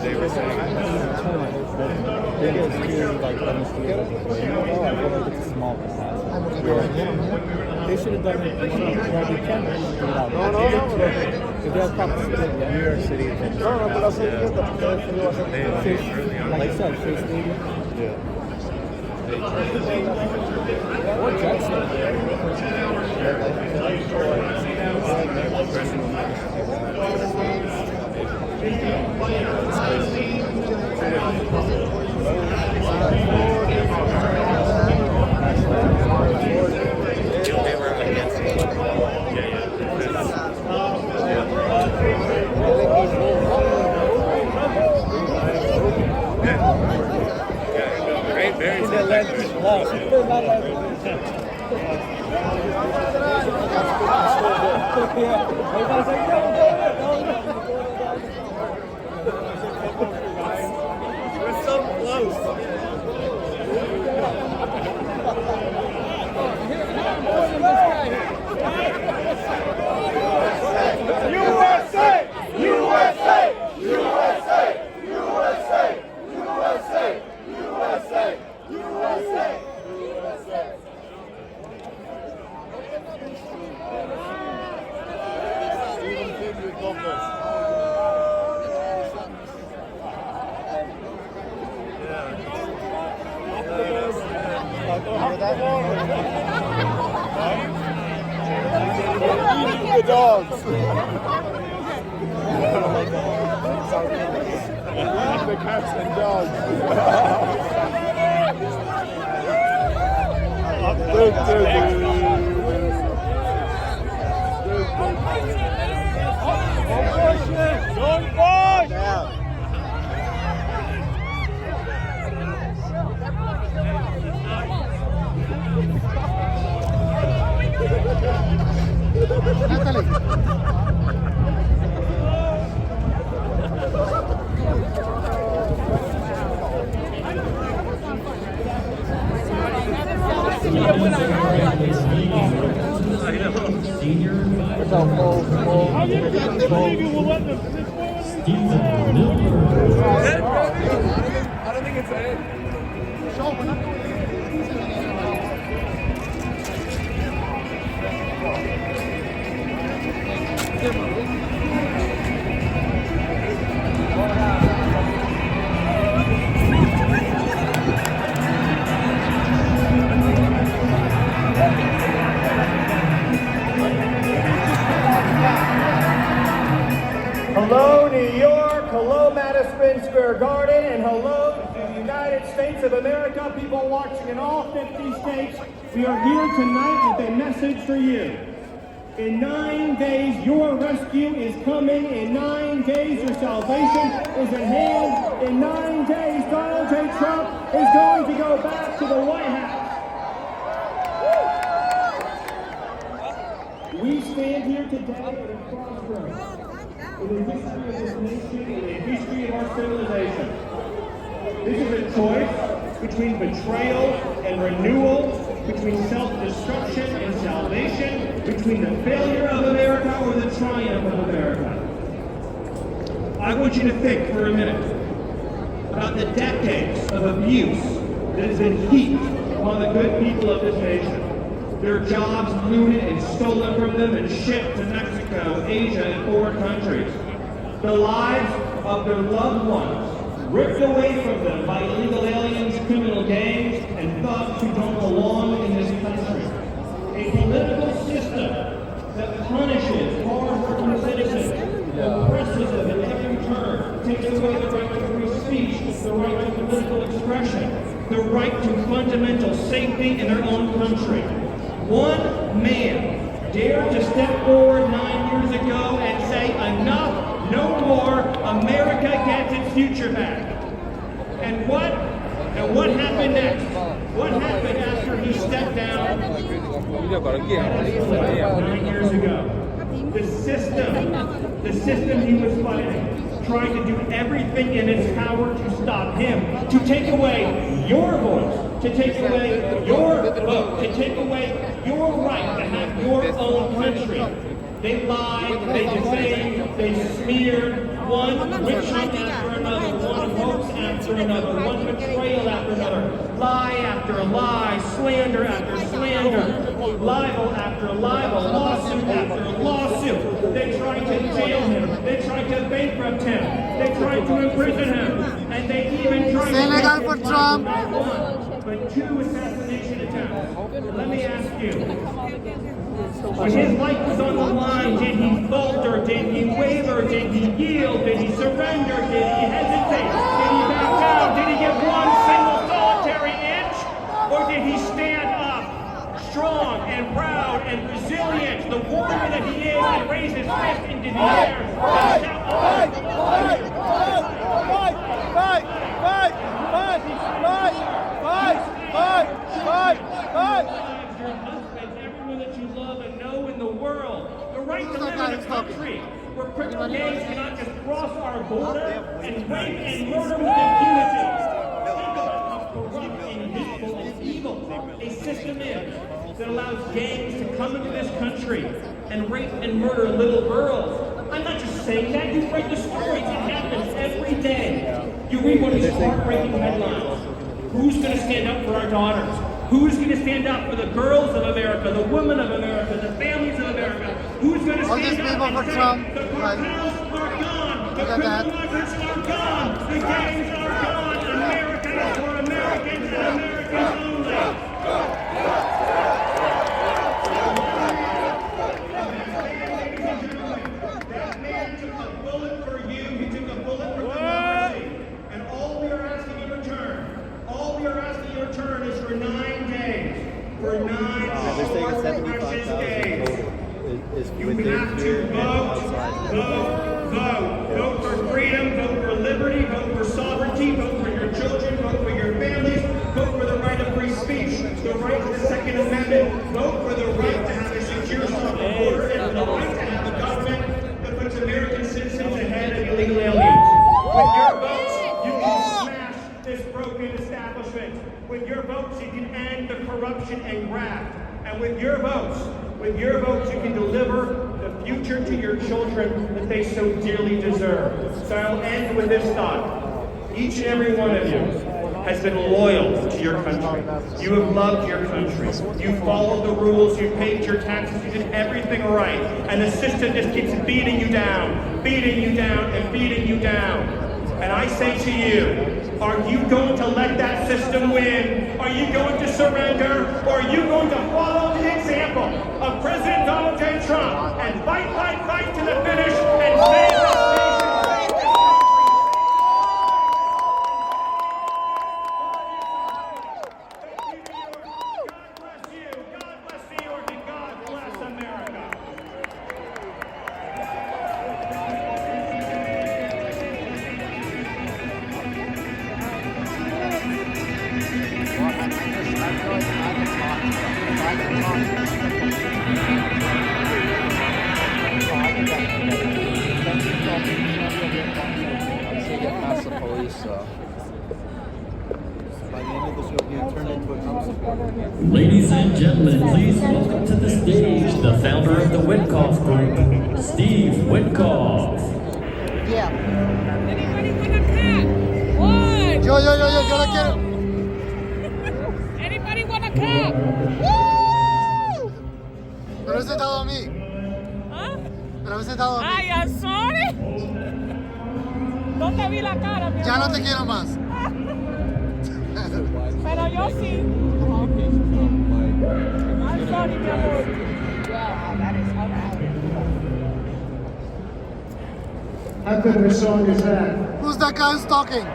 They were saying biggest to like demonstrators I want to get the small capacity. They should have done it where they can do it out. No. If they have proper security, New York City. No, but I'll say like I said, Shea Stadium. Yeah. Or We're so close. USA! USA! USA! USA! USA! USA! USA! Eating the dogs. The cats and dogs. Don't push! I don't think it's it. Hello, New York. Hello, Madison Square Garden. And hello to the United States of America. People watching in all 50 states. We are here tonight with a message for you. In 9 days, your rescue is coming. In 9 days, your salvation is at hand. In 9 days, Donald J. Trump is going to go back to the White House. We stand here today at a crossroads. In the history of this nation, in the history of our civilization. This is a choice between betrayal and renewal, between self-destruction and salvation, between the failure of America or the triumph of America. I want you to think for a minute about the decades of abuse that has been heaped upon the good people of this nation. Their jobs looted and stolen from them and shipped to Mexico, Asia, and foreign countries. The lives of their loved ones ripped away from them by illegal aliens, criminal gangs, and thugs who don't belong in this country. A political system that punishes hard-working citizens, oppresses them at every turn, takes away the right to free speech, the right to political expression, the right to fundamental safety in their own country. One man dared to step forward 9 years ago and say, enough, no more, America gets its future back. And what happened next? What happened after he stepped down 9 years ago? The system he was fighting, trying to do everything in its power to stop him, to take away your voice, to take away your vote, to take away your right to have your own country. They lied, they defamed, they smeared one witch hunt after another, one hoax after another, one betrayal after another, lie after lie, slander after slander, libel after libel, lawsuit after lawsuit. They tried to jail him, they tried to bankrupt him, they tried to imprison him, and they even tried to Senegal for Trump. Not one, but 2 assassination attempts. Let me ask you, when his life was on the line, did he falter? Did he waver? Did he yield? Did he surrender? Did he hesitate? Did he back down? Did he get one single solitary inch? Or did he stand up, strong and proud and resilient, the warrior that he is, and raise his fist into the air and shout, your husbands, everyone that you love and know in the world, the right to live in a country where criminal gangs cannot just cross our border and rape and murder with impunity. Think about how corrupt and hateful and evil a system is that allows gangs to come into this country and rape and murder little girls. I'm not just saying that, you read the stories, it happens every day. You read one of these heartbreaking headlines. Who's going to stand up for our daughters? Who's going to stand up for the girls of America, the women of America, the families of America? Who's going to stand up and say, the cartels are gone, the criminal records are gone, the gangs are gone, America is for Americans and Americans only. That man took a bullet for you, he took a bullet for democracy, and all we are asking in return is for 9 days. For 9 short, precious days. You have to vote for freedom, vote for liberty, vote for sovereignty, vote for your children, vote for your families, vote for the right of free speech, the right to the Second Amendment, vote for the right to have a secure southern border, and the right to have a government that puts American citizens ahead of illegal aliens. With your votes, you can smash this broken establishment. With your votes, you can end the corruption and graft. And with your votes, you can deliver the future to your children that they so dearly deserve. So I'll end with this thought. Each and every one of you has been loyal to your country. You have loved your country. You followed the rules, you paid your taxes, you did everything right. And the system just keeps beating you down, beating you down, and beating you down. And I say to you, are you going to let that system win? Are you going to surrender? Or are you going to follow the example of President Donald J. Trump and fight to the finish and save this nation? God bless you. God bless New York, and God bless America. Past the police, so by the end of the show, you turn into a Trump supporter. Ladies and gentlemen, please welcome to the stage the founder of the Witkoff Group, Steve Witkoff. Yeah. Anybody want a cat? What? Yo, gotta get him. Anybody want a cat? ¡Woo! Pero ese dado a mí. ¿Ah? Pero ese dado a mí. Ay, I'm sorry. No te vi la cara, mi Ya no amor. te quiero más. Pero yo sí. I'm sorry, mi amor. Wow, that is alright. How good of a song is that? Who's that guy who's talking?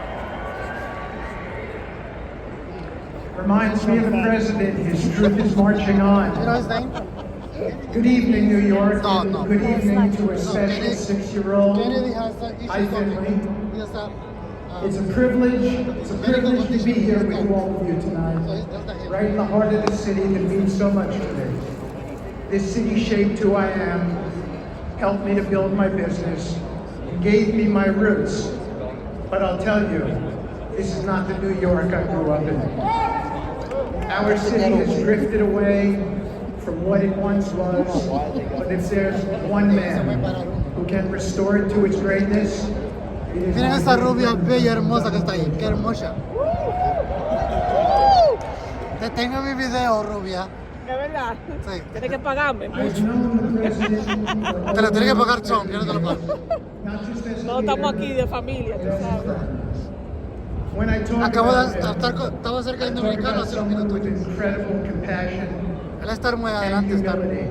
Reminds me of the president. His troop is marching on. You know his name? Good evening, New York. No. Good evening to a special Kennedy. 6-year-old. Kennedy has that. He's Hi, talking. Finley. He has that. It's a privilege. It's a privilege to be here with all of you tonight, right in the heart of the city that means so much to me. This city shaped who I am, helped me to build my business, and gave me my roots. But I'll tell you, this is not the New York I grew up in. Our city has drifted away from what it once was, but if there's one man who can restore it to its greatness, Miren esa rubia bella, hermosa que está ahí. Qué hermosa. Te tengo en mi video, rubia. De verdad. Sí. Tienes que pagarme mucho. Te lo tiene que pagar Trump, yo no te lo pago. No estamos aquí de familia, tú sabes. When I talk Acabo de about him, estaba cerca de un talk dominicano about hace un someone minuto. with incredible compassion Él está muy and adelante. Está. humility.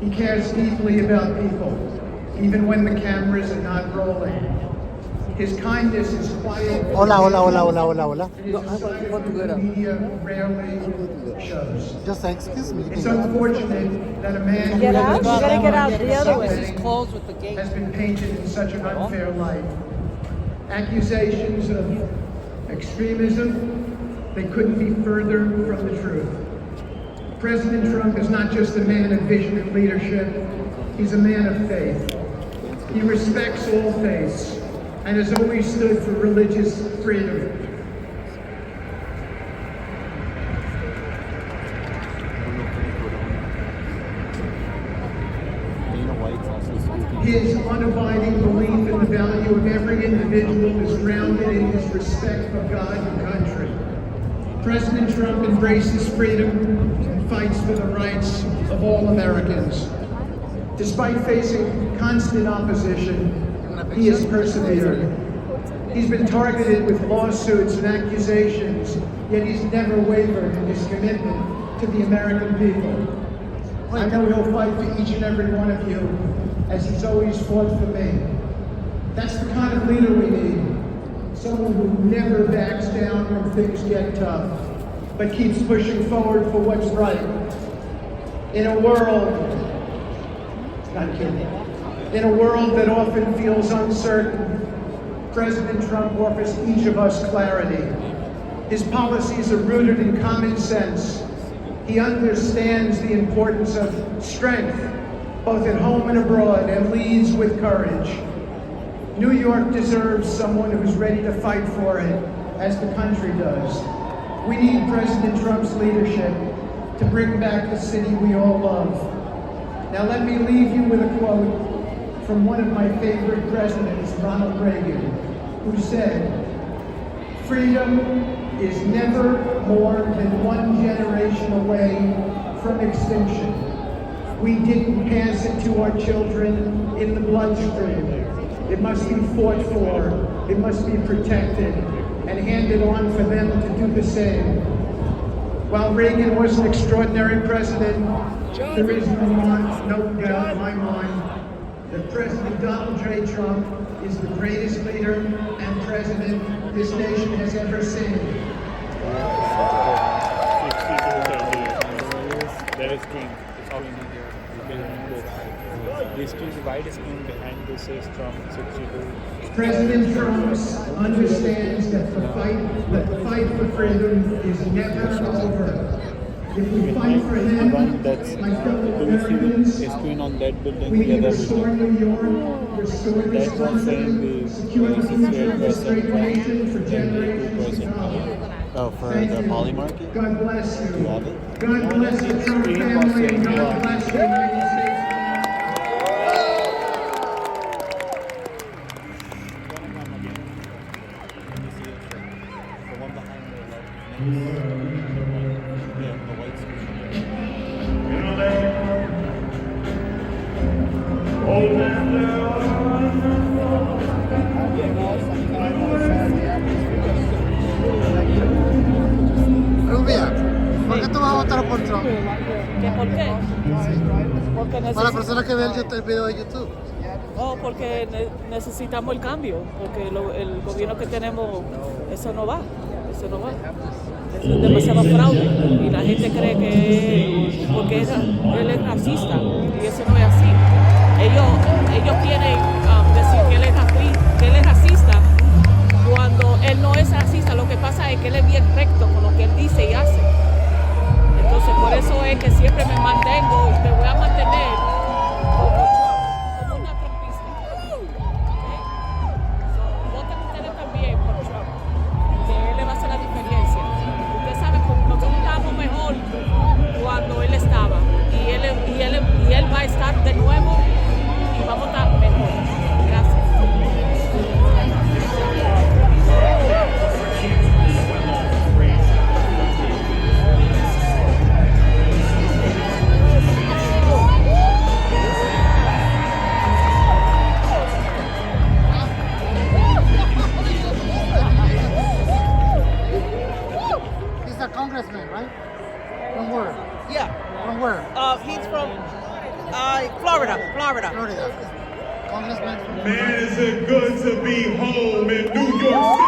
He cares deeply about people, even when the cameras are not rolling. His kindness is quiet. Hola, hola, hola, hola, hola, hola. It is a side that the media rarely shows. Just say, excuse me. It's unfortunate that a man who Get out. You gotta get out the other way. has been painted in such an unfair light. Accusations of extremism, they couldn't be further from the truth. President Trump is not just a man of vision and leadership, he's a man of faith. He respects all faiths and has always stood for religious freedom. His unabiding belief in the value of every individual is grounded in his respect for God and country. President Trump embraces freedom and fights for the rights of all Americans. Despite facing constant opposition, he has persevered. He's been targeted with lawsuits and accusations, yet he's never wavered in his commitment to the American people. I know he'll fight for each and every one of you, as he's always fought for me. That's the kind of leader we need. Someone who never backs down when things get tough, but keeps pushing forward for what's right. In a world, not kidding, in a world that often feels uncertain, President Trump offers each of us clarity. His policies are rooted in common sense. He understands the importance of strength, both at home and abroad, and leads with courage. New York deserves someone who's ready to fight for it, as the country does. We need President Trump's leadership to bring back the city we all love. Now let me leave you with a quote from one of my favorite presidents, Ronald Reagan, who said, "Freedom is never more than one generation away from extinction. We didn't pass it to our children in the bloodstream. It must be fought for, it must be protected, and handed on for them to do the same." While Reagan was an extraordinary president, there is no doubt in my mind that President Donald J. Trump is the greatest leader and president this nation has ever seen. There is screen. It's all in here. You can read this. This is the white screen behind this is Trump 62. President Trump understands that the fight for freedom is never over. If we fight for him, my fellow Americans, a screen on that building. we can the other restore building. New York, restore this That one saying country, the secure the future of this great nation for 68% generations to come. Oh, for Thank the you. Poly Market? God bless you. Do you have it? God bless the Trump family and God bless the United States. The one behind the yeah, the white screen. Rubia, ¿por qué tú vas a votar por Trump? ¿Qué por qué? Porque Para las necesitamos, personas que ven el video de YouTube. porque necesitamos el cambio, porque el gobierno que tenemos, eso no va, eso no va. Es demasiado fraude y la gente cree que porque él es racista y eso no es así. Ellos quieren decir que él es racista cuando él no es racista. Lo que pasa es que él es bien recto con lo que él dice y hace. Entonces por eso es que siempre me mantengo y me voy a mantener como Trump, como una trumpista. ¿Okay? Voten ustedes también por Trump, que él le va a hacer la diferencia. Usted sabe que nosotros estábamos mejor cuando él estaba y él va a estar de nuevo y vamos a estar mejor. congressman, right? From where? Yeah. From where? He's from Florida. Florida. Congressman from Man, is it good to be home in New York